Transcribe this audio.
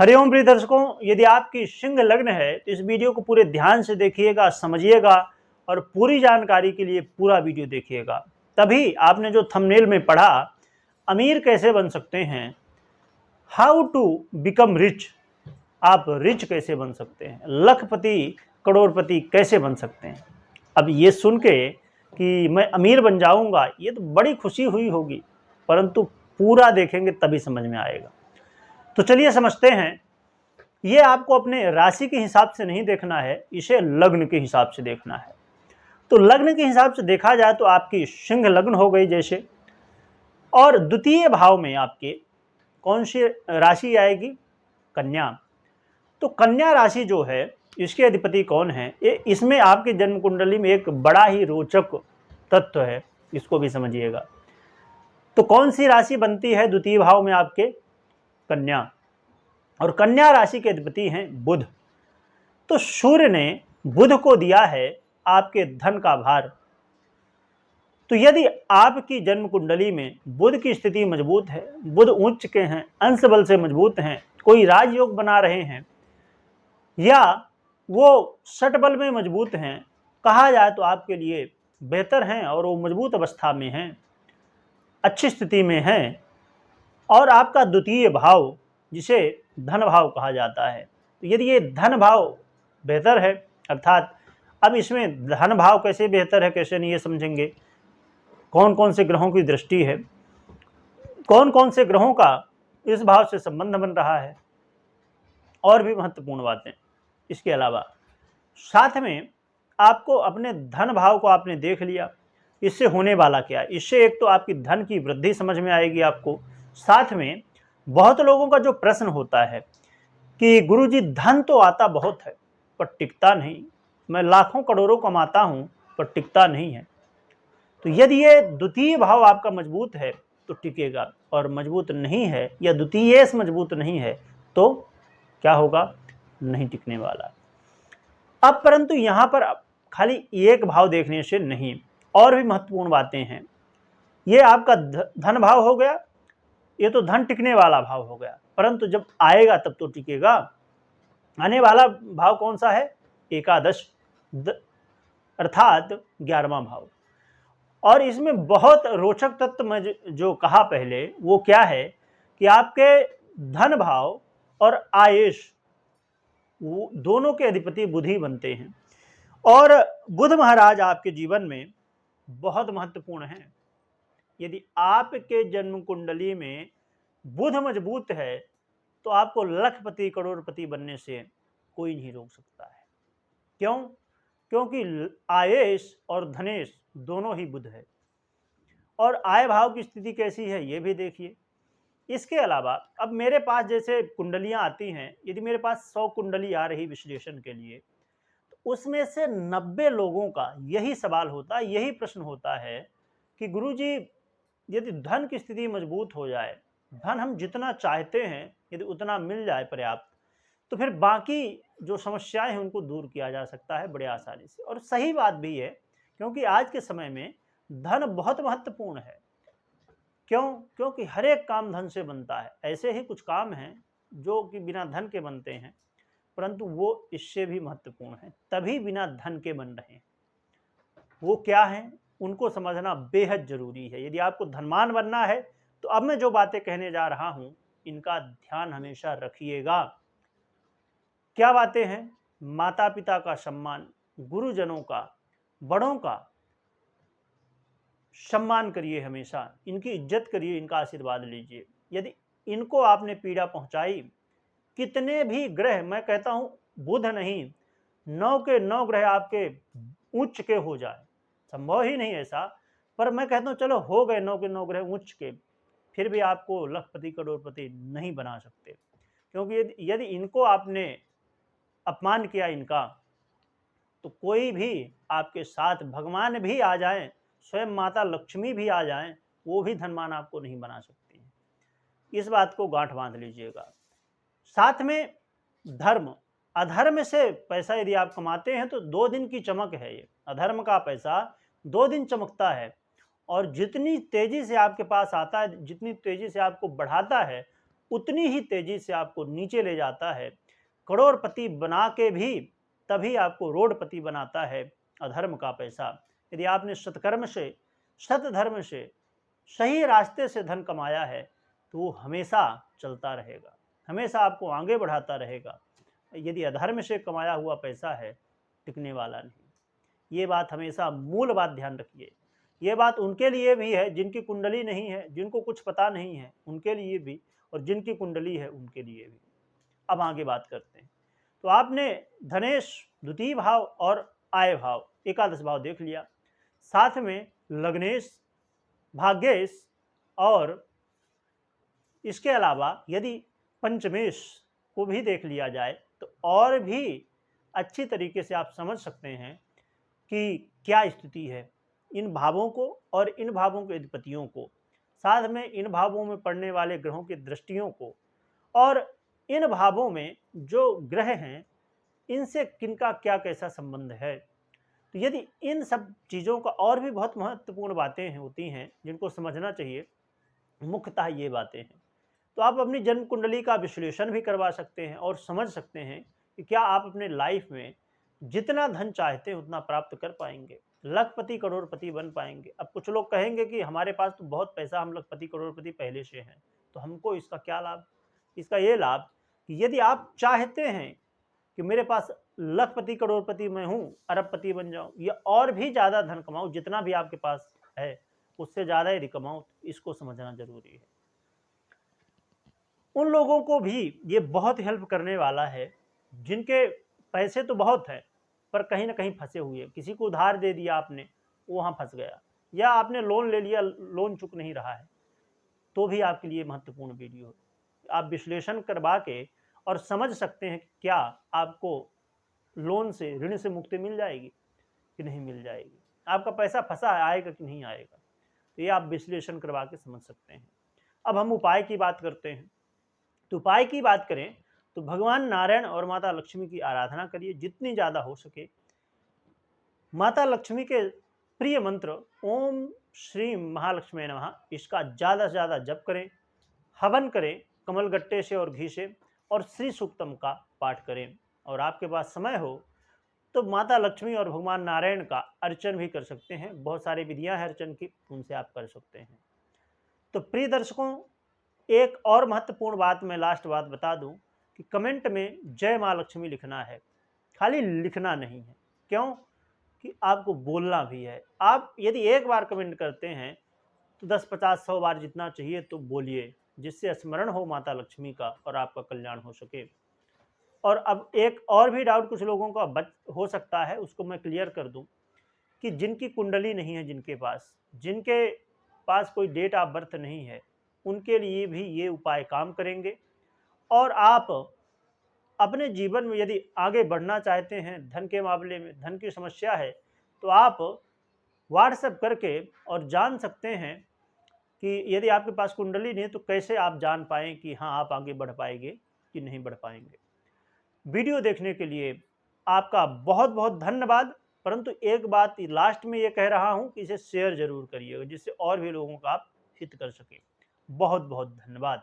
हरिओम प्रिय दर्शकों, यदि आपकी सिंह लग्न है तो इस वीडियो को पूरे ध्यान से देखिएगा, समझिएगा और पूरी जानकारी के लिए पूरा वीडियो देखिएगा। तभी आपने जो थंबनेल में पढ़ा, अमीर कैसे बन सकते हैं, हाउ टू बिकम रिच, आप रिच कैसे बन सकते हैं, लखपति करोड़पति कैसे बन सकते हैं। अब ये सुन के कि मैं अमीर बन जाऊंगा, ये तो बड़ी खुशी हुई होगी, परंतु पूरा देखेंगे तभी समझ में आएगा। तो चलिए समझते हैं। ये आपको अपने राशि के हिसाब से नहीं देखना है, इसे लग्न के हिसाब से देखना है। तो लग्न के हिसाब से देखा जाए तो आपकी सिंह लग्न हो गई जैसे, और द्वितीय भाव में आपके कौन सी राशि आएगी, कन्या। तो कन्या राशि जो है, इसके अधिपति कौन है, इसमें आपकी जन्म कुंडली में एक बड़ा ही रोचक तत्व है, इसको भी समझिएगा। तो कौन सी राशि बनती है द्वितीय भाव में आपके, कन्या, और कन्या राशि के अधिपति हैं बुध। तो सूर्य ने बुध को दिया है आपके धन का भार। तो यदि आपकी जन्म कुंडली में बुध की स्थिति मजबूत है, बुध उच्च के हैं, अंश बल से मजबूत हैं, कोई राजयोग बना रहे हैं या वो षट बल में मजबूत हैं, कहा जाए तो आपके लिए बेहतर हैं और वो मजबूत अवस्था में हैं, अच्छी स्थिति में हैं, और आपका द्वितीय भाव जिसे धन भाव कहा जाता है, तो यदि ये धन भाव बेहतर है, अर्थात अब इसमें धन भाव कैसे बेहतर है, कैसे नहीं, ये समझेंगे। कौन कौन से ग्रहों की दृष्टि है, कौन कौन से ग्रहों का इस भाव से संबंध बन रहा है, और भी महत्वपूर्ण बातें। इसके अलावा साथ में आपको अपने धन भाव को आपने देख लिया, इससे होने वाला क्या है। इससे एक तो आपकी धन की वृद्धि समझ में आएगी आपको। साथ में बहुत लोगों का जो प्रश्न होता है कि गुरुजी धन तो आता बहुत है पर टिकता नहीं, मैं लाखों करोड़ों कमाता हूं पर टिकता नहीं है। तो यदि ये द्वितीय भाव आपका मजबूत है तो टिकेगा, और मजबूत नहीं है या द्वितीय मजबूत नहीं है तो क्या होगा, नहीं टिकने वाला। अब परंतु यहां पर खाली एक भाव देखने से नहीं, और भी महत्वपूर्ण बातें हैं। ये आपका धन भाव हो गया, ये तो धन टिकने वाला भाव हो गया, परंतु जब आएगा तब तो टिकेगा। आने वाला भाव कौन सा है, एकादश, अर्थात 11वां भाव। और इसमें बहुत रोचक तत्व मैं जो कहा पहले, वो क्या है कि आपके धन भाव और आयुष, वो दोनों के अधिपति बुध ही बनते हैं, और बुध महाराज आपके जीवन में बहुत महत्वपूर्ण हैं। यदि आपके जन्म कुंडली में बुध मजबूत है तो आपको लखपति करोड़पति बनने से कोई नहीं रोक सकता है। क्यों? क्योंकि आयेश और धनेश दोनों ही बुध है। और आय भाव की स्थिति कैसी है ये भी देखिए। इसके अलावा अब मेरे पास जैसे कुंडलियां आती हैं, यदि मेरे पास 100 कुंडली आ रही विश्लेषण के लिए, तो उसमें से 90 लोगों का यही सवाल होता है, यही प्रश्न होता है कि गुरुजी यदि धन की स्थिति मजबूत हो जाए, धन हम जितना चाहते हैं यदि उतना मिल जाए पर्याप्त, तो फिर बाकी जो समस्याएं हैं उनको दूर किया जा सकता है बड़े आसानी से। और सही बात भी है, क्योंकि आज के समय में धन बहुत महत्वपूर्ण है। क्यों? क्योंकि हर एक काम धन से बनता है। ऐसे ही कुछ काम हैं जो कि बिना धन के बनते हैं, परंतु वो इससे भी महत्वपूर्ण है, तभी बिना धन के बन रहे हैं। वो क्या है, उनको समझना बेहद जरूरी है। यदि आपको धनवान बनना है तो अब मैं जो बातें कहने जा रहा हूं, इनका ध्यान हमेशा रखिएगा। क्या बातें हैं? माता पिता का सम्मान, गुरुजनों का, बड़ों का सम्मान करिए, हमेशा इनकी इज्जत करिए, इनका आशीर्वाद लीजिए। यदि इनको आपने पीड़ा पहुंचाई, कितने भी ग्रह, मैं कहता हूं बुध नहीं, 9 के 9 ग्रह आपके उच्च के हो जाए, संभव ही नहीं ऐसा, पर मैं कहता हूं चलो हो गए 9 के 9 ग्रह उच्च के, फिर भी आपको लखपति करोड़पति नहीं बना सकते। क्योंकि यदि इनको आपने अपमान किया इनका, तो कोई भी आपके साथ, भगवान भी आ जाएं, स्वयं माता लक्ष्मी भी आ जाएं, वो भी धनवान आपको नहीं बना सकती हैं। इस बात को गांठ बांध लीजिएगा। साथ में धर्म, अधर्म से पैसा यदि आप कमाते हैं तो 2 दिन की चमक है। ये अधर्म का पैसा 2 दिन चमकता है, और जितनी तेजी से आपके पास आता है, जितनी तेजी से आपको बढ़ाता है, उतनी ही तेजी से आपको नीचे ले जाता है। करोड़पति बना के भी तभी आपको रोडपति बनाता है अधर्म का पैसा। यदि आपने सत्कर्म से, सतधर्म से, सही रास्ते से धन कमाया है तो वो हमेशा चलता रहेगा, हमेशा आपको आगे बढ़ाता रहेगा। यदि अधर्म से कमाया हुआ पैसा है, टिकने वाला नहीं। ये बात हमेशा मूल बात ध्यान रखिए। ये बात उनके लिए भी है जिनकी कुंडली नहीं है, जिनको कुछ पता नहीं है, उनके लिए भी, और जिनकी कुंडली है उनके लिए भी। अब आगे बात करते हैं। तो आपने धनेश द्वितीय भाव और आय भाव एकादश भाव देख लिया, साथ में लग्नेश, भाग्येश और इसके अलावा यदि पंचमेश को भी देख लिया जाए तो और भी अच्छी तरीके से आप समझ सकते हैं कि क्या स्थिति है इन भावों को और इन भावों के अधिपतियों को, साथ में इन भावों में पड़ने वाले ग्रहों की दृष्टियों को, और इन भावों में जो ग्रह हैं इनसे किनका क्या कैसा संबंध है। तो यदि इन सब चीज़ों का और भी बहुत महत्वपूर्ण बातें होती हैं जिनको समझना चाहिए, मुख्यतः ये बातें हैं, तो आप अपनी जन्म कुंडली का विश्लेषण भी करवा सकते हैं और समझ सकते हैं कि क्या आप अपने लाइफ में जितना धन चाहते हैं उतना प्राप्त कर पाएंगे, लखपति करोड़पति बन पाएंगे। अब कुछ लोग कहेंगे कि हमारे पास तो बहुत पैसा, हम लखपति करोड़पति पहले से हैं, तो हमको इसका क्या लाभ? इसका ये लाभ कि यदि आप चाहते हैं कि मेरे पास लखपति करोड़पति मैं हूँ, अरबपति बन जाऊँ या और भी ज़्यादा धन कमाऊँ, जितना भी आपके पास है उससे ज़्यादा यदि कमाऊँ, तो इसको समझना जरूरी है। उन लोगों को भी ये बहुत हेल्प करने वाला है जिनके पैसे तो बहुत हैं पर कहीं ना कहीं फंसे हुए। किसी को उधार दे दिया आपने, वो वहाँ फंस गया, या आपने लोन ले लिया, लोन चुक नहीं रहा है, तो भी आपके लिए महत्वपूर्ण वीडियो है। आप विश्लेषण करवा के और समझ सकते हैं कि क्या आपको लोन से, ऋण से मुक्ति मिल जाएगी कि नहीं मिल जाएगी, आपका पैसा फंसा है, आएगा कि नहीं आएगा, तो ये आप विश्लेषण करवा के समझ सकते हैं। अब हम उपाय की बात करते हैं। तो उपाय की बात करें तो भगवान नारायण और माता लक्ष्मी की आराधना करिए जितनी ज़्यादा हो सके। माता लक्ष्मी के प्रिय मंत्र ओम श्री महालक्ष्मी नमः, इसका ज़्यादा से ज़्यादा जप करें, हवन करें कमलगट्टे से और घी से, और श्री सूक्तम का पाठ करें। और आपके पास समय हो तो माता लक्ष्मी और भगवान नारायण का अर्चन भी कर सकते हैं। बहुत सारी विधियां हैं अर्चन की, उनसे आप कर सकते हैं। तो प्रिय दर्शकों, एक और महत्वपूर्ण बात मैं लास्ट बात बता दूं कि कमेंट में जय माँ लक्ष्मी लिखना है, खाली लिखना नहीं है। क्यों? कि आपको बोलना भी है। आप यदि एक बार कमेंट करते हैं तो 10, 50, 100 बार जितना चाहिए तो बोलिए, जिससे स्मरण हो माता लक्ष्मी का और आपका कल्याण हो सके। और अब एक और भी डाउट कुछ लोगों का हो सकता है, उसको मैं क्लियर कर दूं कि जिनकी कुंडली नहीं है, जिनके पास कोई डेट ऑफ बर्थ नहीं है, उनके लिए भी ये उपाय काम करेंगे। और आप अपने जीवन में यदि आगे बढ़ना चाहते हैं, धन के मामले में धन की समस्या है, तो आप व्हाट्सएप करके और जान सकते हैं कि यदि आपके पास कुंडली नहीं है तो कैसे आप जान पाएँ कि हाँ आप आगे बढ़ पाएंगे कि नहीं बढ़ पाएंगे। वीडियो देखने के लिए आपका बहुत बहुत धन्यवाद। परंतु एक बात लास्ट में ये कह रहा हूँ कि इसे शेयर जरूर करिएगा, जिससे और भी लोगों का आप हित कर सकें। बहुत बहुत धन्यवाद।